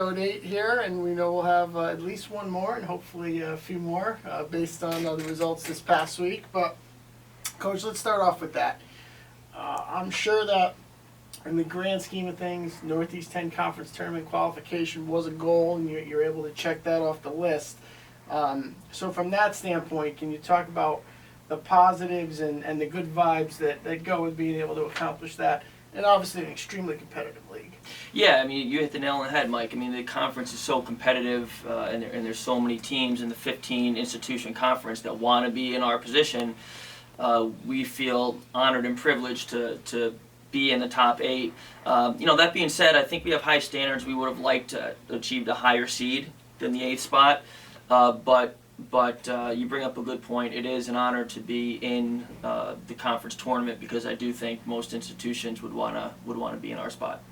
Episode 8 here, and we know we'll have at least one more and hopefully a few more based on the results this past week. But, Coach, let's start off with that. I'm sure that in the grand scheme of things, Northeast 10 Conference Tournament qualification was a goal, and you're able to check that off the list. So from that standpoint, can you talk about the positives and the good vibes that go with being able to accomplish that? And obviously an extremely competitive league. Yeah, I mean, you hit the nail on the head, Mike. I mean, the conference is so competitive, and there's so many teams in the 15-institution conference that want to be in our position. We feel honored and privileged to be in the top 8. That being said, I think we have high standards. We would have liked to achieve a higher seed than the 8th spot, but you bring up a good point. It is an honor to be in the conference tournament because I do think most institutions would wanna be in our spot.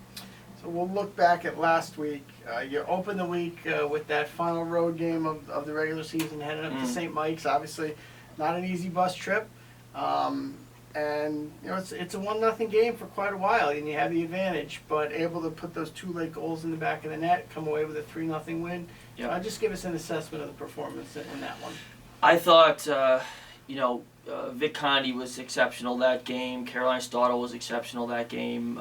So we'll look back at last week. You opened the week with that final road game of the regular season, heading up to St. Mike's. Obviously, not an easy bus trip, and it's a 1-0 game for quite a while, and you have the advantage. But able to put those 2 late goals in the back of the net, come away with a 3-0 win. Yep. Just give us an assessment of the performance in that one. I thought, Vic Condi was exceptional that game. Caroline Stottle was exceptional that game.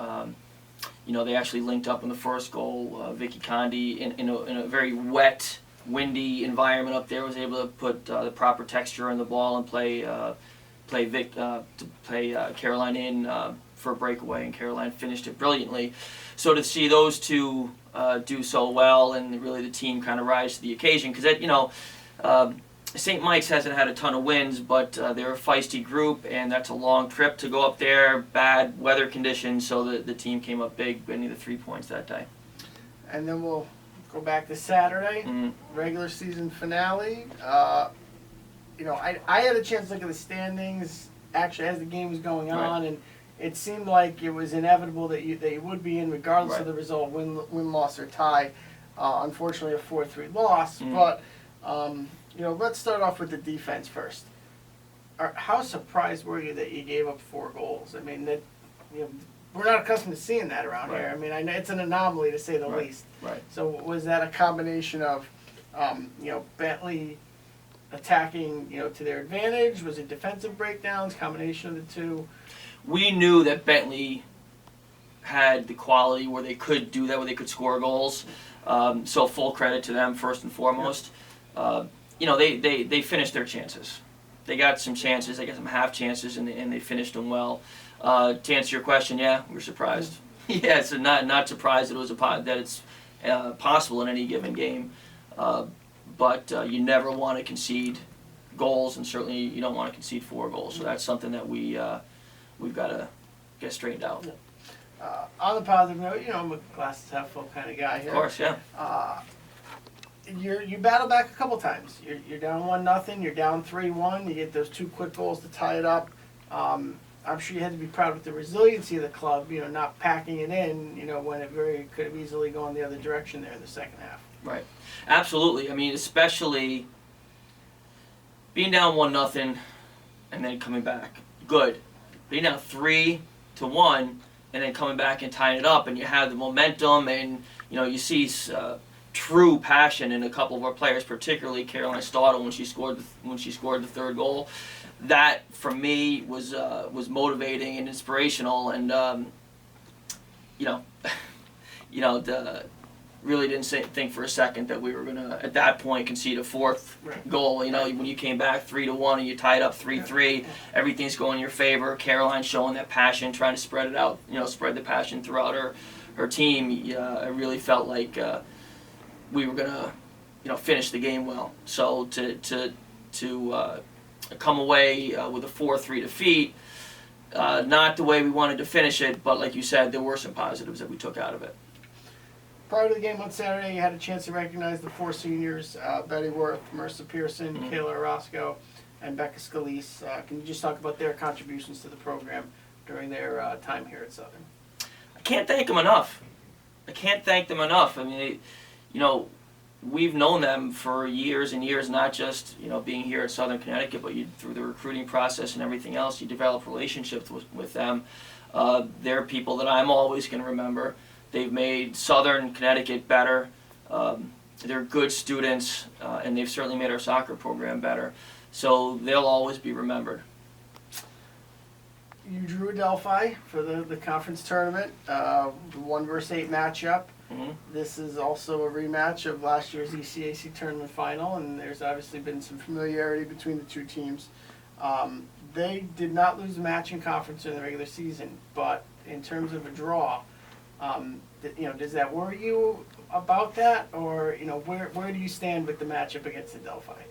They actually linked up in the first goal. Vicky Condi, in a very wet, windy environment up there, was able to put the proper texture in the ball and play Caroline in for a breakaway, and Caroline finished it brilliantly. So to see those two do so well, and really the team kind of rise to the occasion, because St. Mike's hasn't had a ton of wins, but they're a feisty group, and that's a long trip to go up there, bad weather conditions, so the team came up big, winning the 3 points that day. And then we'll go back to Saturday, regular season finale. I had a chance to look at the standings actually as the game was going on, and it seemed like it was inevitable that you would be in regardless of the result, win, loss, or tie. Unfortunately, a 4-3 loss, but let's start off with the defense first. How surprised were you that you gave up 4 goals? I mean, we're not accustomed to seeing that around here. I mean, I know it's an anomaly to say the least. Right. So was that a combination of, Bentley attacking, to their advantage? Was it defensive breakdowns, combination of the two? We knew that Bentley had the quality where they could do that, where they could score goals. So full credit to them first and foremost. They finished their chances. They got some chances. They got some half chances, and they finished them well. To answer your question, yeah, we were surprised. Yeah, so not surprised that it's possible in any given game. But you never want to concede goals, and certainly you don't want to concede 4 goals. So that's something that we've got to get straightened out. On the positive note, I'm a glass half full kind of guy here. Of course, yeah. You battle back a couple times. You're down 1-0. You're down 3-1. You get those 2 quick goals to tie it up. I'm sure you had to be proud with the resiliency of the club. Not packing it in. When it could have easily gone the other direction there in the second half. Right. Absolutely. I mean, especially being down 1-0 and then coming back. Good. Being down 3-1 and then coming back and tying it up, and you have the momentum, and you see true passion in a couple of our players, particularly Caroline Stottle when she scored the 3rd goal. That for me was motivating and inspirational, and really didn't think for a second that we were gonna at that point concede a 4th goal. When you came back 3-1 and you tied up 3-3, everything's going in your favor. Caroline showing that passion, trying to spread it out, spread the passion throughout her team. I really felt like we were gonna, finish the game well. So to come away with a 4-3 defeat, not the way we wanted to finish it, but like you said, there were some positives that we took out of it. Prior to the game on Saturday, you had a chance to recognize the 4 seniors, Betty Worth, Marissa Pearson, Kayla Orozco, and Becca Scalise. Can you just talk about their contributions to the program during their time here at Southern? I can't thank them enough. I mean, we've known them for years and years, not just being here at Southern Connecticut, but through the recruiting process and everything else, you develop relationships with them. They're people that I'm always going to remember. They've made Southern Connecticut better. They're good students, and they've certainly made our soccer program better. So they'll always be remembered. You drew Adelphi for the conference tournament, the 1-versus-8 matchup. Mm-hmm. This is also a rematch of last year's ECAC tournament final, and there's obviously been some familiarity between the two teams. They did not lose a match in conference in the regular season, but in terms of a draw, does that worry you about that, or where do you stand with the matchup against Adelphi?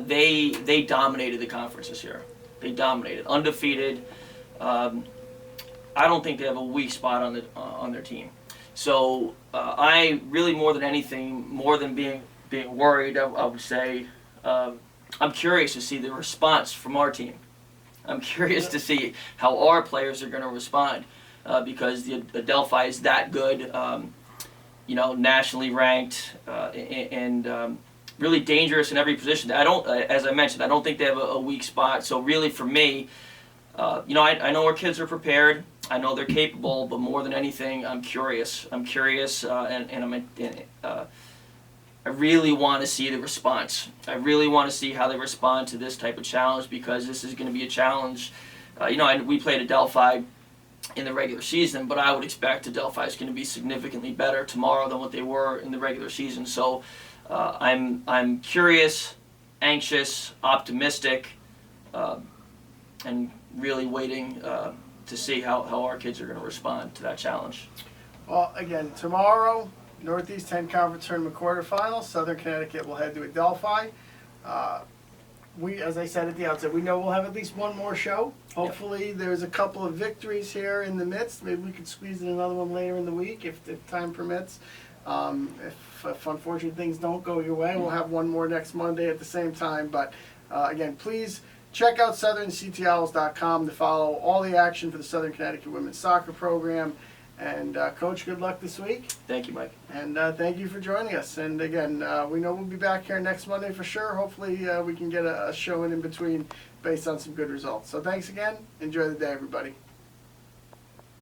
They dominated the conference this year. They dominated, undefeated. I don't think they have a weak spot on their team. So I really, more than anything, more than being worried, I would say, I'm curious to see the response from our team. I'm curious to see how our players are going to respond because the Adelphi is that good, nationally ranked and really dangerous in every position. As I mentioned, I don't think they have a weak spot. So really, for me, I know our kids are prepared. I know they're capable, but more than anything, I'm curious. I'm curious, I really want to see the response. I really want to see how they respond to this type of challenge because this is going to be a challenge. We played Adelphi in the regular season, but I would expect Adelphi is going to be significantly better tomorrow than what they were in the regular season. So I'm curious, anxious, optimistic, and really waiting to see how our kids are going to respond to that challenge. Well, again, tomorrow, Northeast 10 Conference Tournament quarterfinals. Southern Connecticut will head to Adelphi. As I said at the outset, we know we'll have at least one more show. Hopefully there's a couple of victories here in the midst. Maybe we could squeeze in another one later in the week if time permits. If unfortunate things don't go your way, we'll have one more next Monday at the same time. But again, please check out SouthernCTOwls.com to follow all the action for the Southern Connecticut women's soccer program. And Coach, good luck this week. Thank you, Mike. And thank you for joining us. And again, we know we'll be back here next Monday for sure. Hopefully we can get a show in between based on some good results. So thanks again. Enjoy the day, everybody.